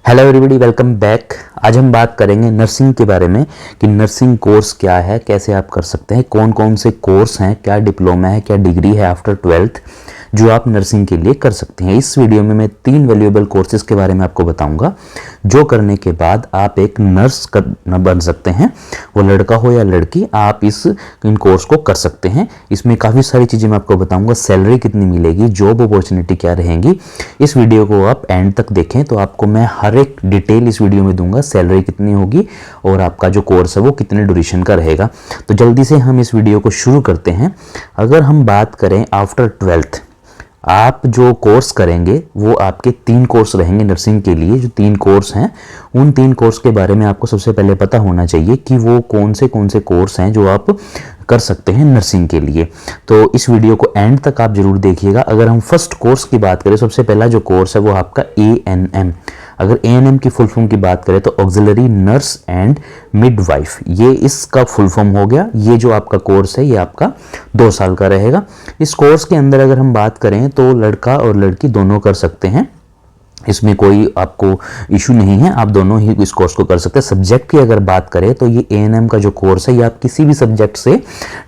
Hello everybody, welcome back. आज हम बात करेंगे नर्सिंग के बारे में कि नर्सिंग कोर्स क्या है, कैसे आप कर सकते हैं, कौन कौन से कोर्स हैं, क्या डिप्लोमा है, क्या डिग्री है आफ्टर 12th जो आप नर्सिंग के लिए कर सकते हैं। इस वीडियो में मैं 3 वैल्यूएबल कोर्सेज के बारे में आपको बताऊंगा जो करने के बाद आप एक नर्स बन सकते हैं। वो लड़का हो या लड़की, आप इन कोर्स को कर सकते हैं। इसमें काफ़ी सारी चीज़ें मैं आपको बताऊंगा, सैलरी कितनी मिलेगी, जॉब अपॉर्चुनिटी क्या रहेंगी। इस वीडियो को आप एंड तक देखें तो आपको मैं हर एक डिटेल इस वीडियो में दूंगा, सैलरी कितनी होगी और आपका जो कोर्स है वो कितने ड्यूरेशन का रहेगा। तो जल्दी से हम इस वीडियो को शुरू करते हैं। अगर हम बात करें आफ्टर 12th आप जो कोर्स करेंगे वो आपके 3 कोर्स रहेंगे नर्सिंग के लिए। जो 3 कोर्स हैं उन 3 कोर्स के बारे में आपको सबसे पहले पता होना चाहिए कि वो कौन से कोर्स हैं जो आप कर सकते हैं नर्सिंग के लिए। तो इस वीडियो को एंड तक आप जरूर देखिएगा। अगर हम फर्स्ट कोर्स की बात करें, सबसे पहला जो कोर्स है वो आपका ANM। अगर ANM की फुल फॉर्म की बात करें तो ऑक्सिलरी नर्स एंड मिडवाइफ, ये इसका फुल फॉर्म हो गया। ये जो आपका कोर्स है ये आपका 2 साल का रहेगा। इस कोर्स के अंदर अगर हम बात करें तो लड़का और लड़की दोनों कर सकते हैं, इसमें कोई आपको इशू नहीं है, आप दोनों ही इस कोर्स को कर सकते हैं। सब्जेक्ट की अगर बात करें तो ये ANM का जो कोर्स है ये आप किसी भी सब्जेक्ट से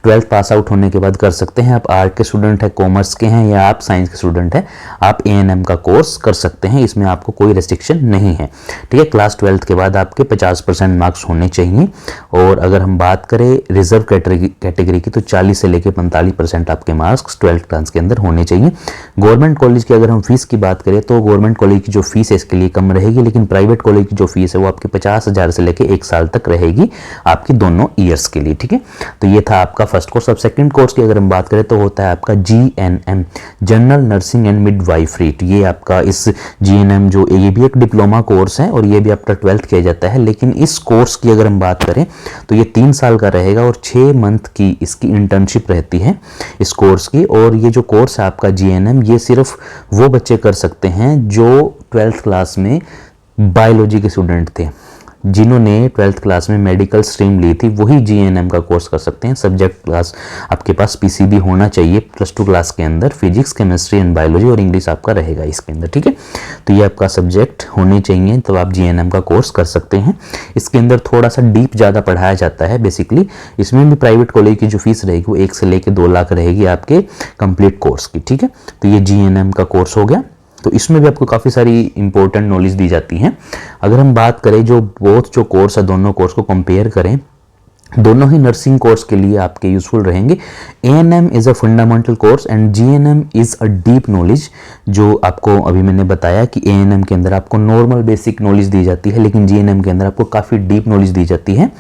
12th पास आउट होने के बाद कर सकते हैं। आप आर्ट के स्टूडेंट है, कॉमर्स के हैं या आप साइंस के स्टूडेंट है, आप ANM का कोर्स कर सकते हैं। इसमें आपको कोई रेस्ट्रिक्शन नहीं है, ठीक है। क्लास 12th के बाद आपके 50% मार्क्स होने चाहिए। और अगर हम बात करें रिजर्व कैटेगरी की तो 40 से लेकर 45% आपके मार्क्स 12th क्लास के अंदर होने चाहिए। गवर्नमेंट कॉलेज की अगर हम फीस की बात करें तो गवर्नमेंट कॉलेज की जो फीस है इसके लिए कम रहेगी, लेकिन प्राइवेट कॉलेज की जो फीस है वो आपके 50,000 से लेके 1 साल तक रहेगी आपकी दोनों ईयर्स के लिए, ठीक है। तो ये था आपका फर्स्ट कोर्स। अब सेकंड कोर्स की अगर हम बात करें तो होता है आपका GNM, general nursing and midwifery. तो ये आपका इस GNM जो ये भी एक डिप्लोमा कोर्स है और ये भी आफ्टर 12th किया जाता है, लेकिन इस कोर्स की अगर हम बात करें तो ये 3 साल का रहेगा और 6 मंथ की इसकी इंटर्नशिप रहती है इस कोर्स की। और ये जो कोर्स है आपका GNM, ये सिर्फ वो बच्चे कर सकते हैं जो 12th क्लास में बायोलॉजी के स्टूडेंट थे। जिन्होंने 12th क्लास में मेडिकल स्ट्रीम ली थी वही GNM का कोर्स कर सकते हैं। सब्जेक्ट क्लास आपके पास PCB होना चाहिए +2 क्लास के अंदर, फिजिक्स, केमिस्ट्री एंड बायोलॉजी, और इंग्लिश आपका रहेगा इसके अंदर, ठीक है। तो ये आपका सब्जेक्ट होने चाहिए, तो आप GNM का कोर्स कर सकते हैं। इसके अंदर थोड़ा सा डीप ज़्यादा पढ़ाया जाता है बेसिकली। इसमें भी प्राइवेट कॉलेज की जो फीस रहेगी वो 1 से लेकर 2 लाख रहेगी आपके कंप्लीट कोर्स की, ठीक है। तो ये GNM का कोर्स हो गया। तो इसमें भी आपको काफ़ी सारी इंपॉर्टेंट नॉलेज दी जाती है। अगर हम बात करें जो बोथ जो कोर्स है, दोनों कोर्स को कंपेयर करें, दोनों ही नर्सिंग कोर्स के लिए आपके यूजफुल रहेंगे। ANM is a fundamental course and GNM is a deep knowledge. जो आपको अभी मैंने बताया कि ANM के अंदर आपको नॉर्मल बेसिक नॉलेज दी जाती है, लेकिन GNM के अंदर आपको काफ़ी डीप नॉलेज दी जाती है।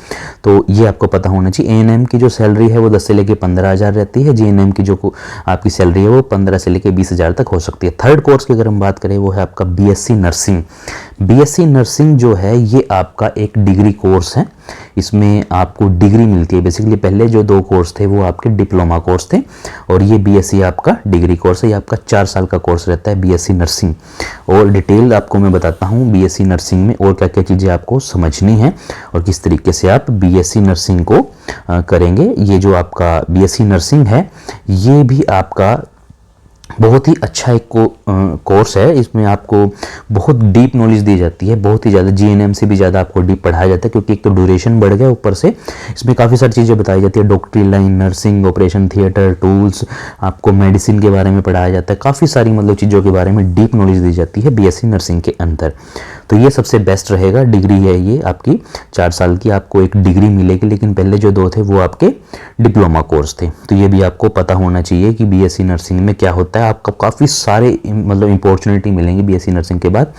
तो ये आपको पता होना चाहिए। ANM की जो सैलरी है वो 10 से लेकर 15,000 रहती है। GNM की जो आपकी सैलरी है वो 15 से लेकर 20,000 तक हो सकती है। थर्ड कोर्स की अगर हम बात करें वो है आपका BSc नर्सिंग। BSc नर्सिंग जो है ये आपका एक डिग्री कोर्स है। इसमें आपको डिग्री मिलती है बेसिकली। पहले जो 2 कोर्स थे वो आपके डिप्लोमा कोर्स थे और ये BSc आपका डिग्री कोर्स है। ये आपका 4 साल का कोर्स रहता है BSc नर्सिंग। और डिटेल आपको मैं बताता हूँ BSc नर्सिंग में और क्या क्या चीज़ें आपको समझनी है और किस तरीके से आप BSc नर्सिंग को करेंगे। ये जो आपका BSc नर्सिंग है ये भी आपका बहुत ही अच्छा एक कोर्स है। इसमें आपको बहुत डीप नॉलेज दी जाती है, बहुत ही ज़्यादा, GNM से भी ज़्यादा आपको डीप पढ़ाया जाता है, क्योंकि एक तो ड्यूरेशन बढ़ गया, ऊपर से इसमें काफ़ी सारी चीज़ें बताई जाती है। डॉक्टरी line, nursing, operation theatre, tools, आपको मेडिसिन के बारे में पढ़ाया जाता है। काफ़ी सारी मतलब चीज़ों के बारे में डीप नॉलेज दी जाती है BSc नर्सिंग के अंदर। तो ये सबसे बेस्ट रहेगा। डिग्री है ये आपकी 4 साल की, आपको एक डिग्री मिलेगी, लेकिन पहले जो 2 थे वो आपके डिप्लोमा कोर्स थे। तो ये भी आपको पता होना चाहिए कि BSc नर्सिंग में क्या होता है। आपको काफ़ी सारे मतलब अपॉर्चुनिटी मिलेंगी BSc नर्सिंग के बाद।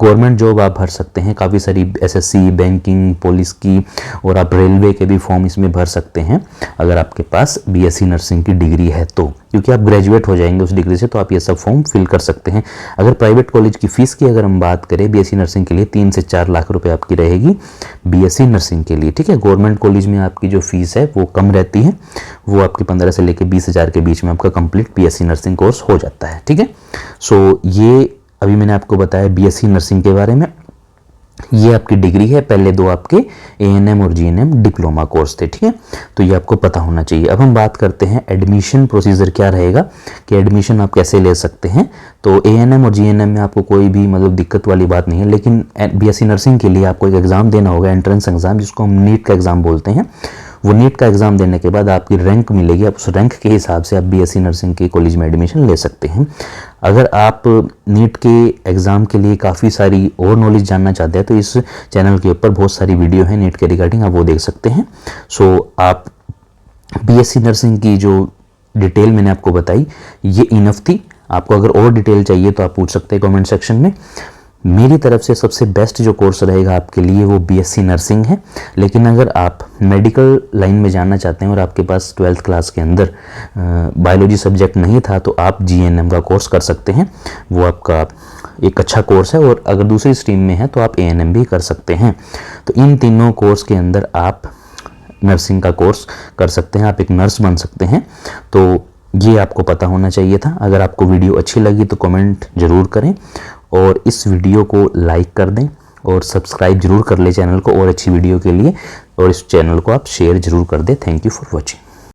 गवर्नमेंट जॉब आप भर सकते हैं, काफ़ी सारी SSC, बैंकिंग, पुलिस की, और आप रेलवे के भी फॉर्म इसमें भर सकते हैं अगर आपके पास BSc नर्सिंग की डिग्री है तो, क्योंकि आप ग्रेजुएट हो जाएंगे उस डिग्री से, तो आप ये सब फॉर्म फिल कर सकते हैं। अगर प्राइवेट कॉलेज की फ़ीस की अगर हम बात करें BSc नर्सिंग के लिए 3 से 4 लाख रुपए आपकी रहेगी BSc नर्सिंग के लिए, ठीक है। गवर्नमेंट कॉलेज में आपकी जो फीस है वो कम रहती है, वो आपकी 15 से लेकर 20,000 के बीच में आपका कंप्लीट BSc नर्सिंग कोर्स हो जाता है, ठीक है। सो ये अभी मैंने आपको बताया BSc नर्सिंग के बारे में। ये आपकी डिग्री है, पहले दो आपके एएनएम और जीएनएम डिप्लोमा कोर्स थे, ठीक है। तो ये आपको पता होना चाहिए। अब हम बात करते हैं एडमिशन प्रोसीजर क्या रहेगा, कि एडमिशन आप कैसे ले सकते हैं। तो एएनएम और जीएनएम में आपको कोई भी मतलब दिक्कत वाली बात नहीं है, लेकिन बीएससी नर्सिंग के लिए आपको एक एग्ज़ाम देना होगा, एंट्रेंस एग्ज़ाम, जिसको हम नीट का एग्ज़ाम बोलते हैं। वो नीट का एग्ज़ाम देने के बाद आपकी रैंक मिलेगी, आप उस रैंक के हिसाब से आप बीएससी नर्सिंग के कॉलेज में एडमिशन ले सकते हैं। अगर आप नीट के एग्ज़ाम के लिए काफ़ी सारी और नॉलेज जानना चाहते हैं तो इस चैनल के ऊपर बहुत सारी वीडियो है नीट के रिगार्डिंग, आप वो देख सकते हैं। सो आप बीएससी नर्सिंग की जो डिटेल मैंने आपको बताई ये इनफ थी। आपको अगर और डिटेल चाहिए तो आप पूछ सकते हैं कमेंट सेक्शन में। मेरी तरफ से सबसे बेस्ट जो कोर्स रहेगा आपके लिए वो बीएससी नर्सिंग है। लेकिन अगर आप मेडिकल लाइन में जाना चाहते हैं और आपके पास 12th क्लास के अंदर बायोलॉजी सब्जेक्ट नहीं था तो आप जीएनएम का कोर्स कर सकते हैं, वो आपका एक अच्छा कोर्स है। और अगर दूसरी स्ट्रीम में है तो आप एएनएम भी कर सकते हैं। तो इन तीनों कोर्स के अंदर आप नर्सिंग का कोर्स कर सकते हैं, आप एक नर्स बन सकते हैं। तो ये आपको पता होना चाहिए था। अगर आपको वीडियो अच्छी लगी तो कमेंट ज़रूर करें और इस वीडियो को लाइक कर दें और सब्सक्राइब जरूर कर लें चैनल को और अच्छी वीडियो के लिए, और इस चैनल को आप शेयर जरूर कर दें। Thank you for watching.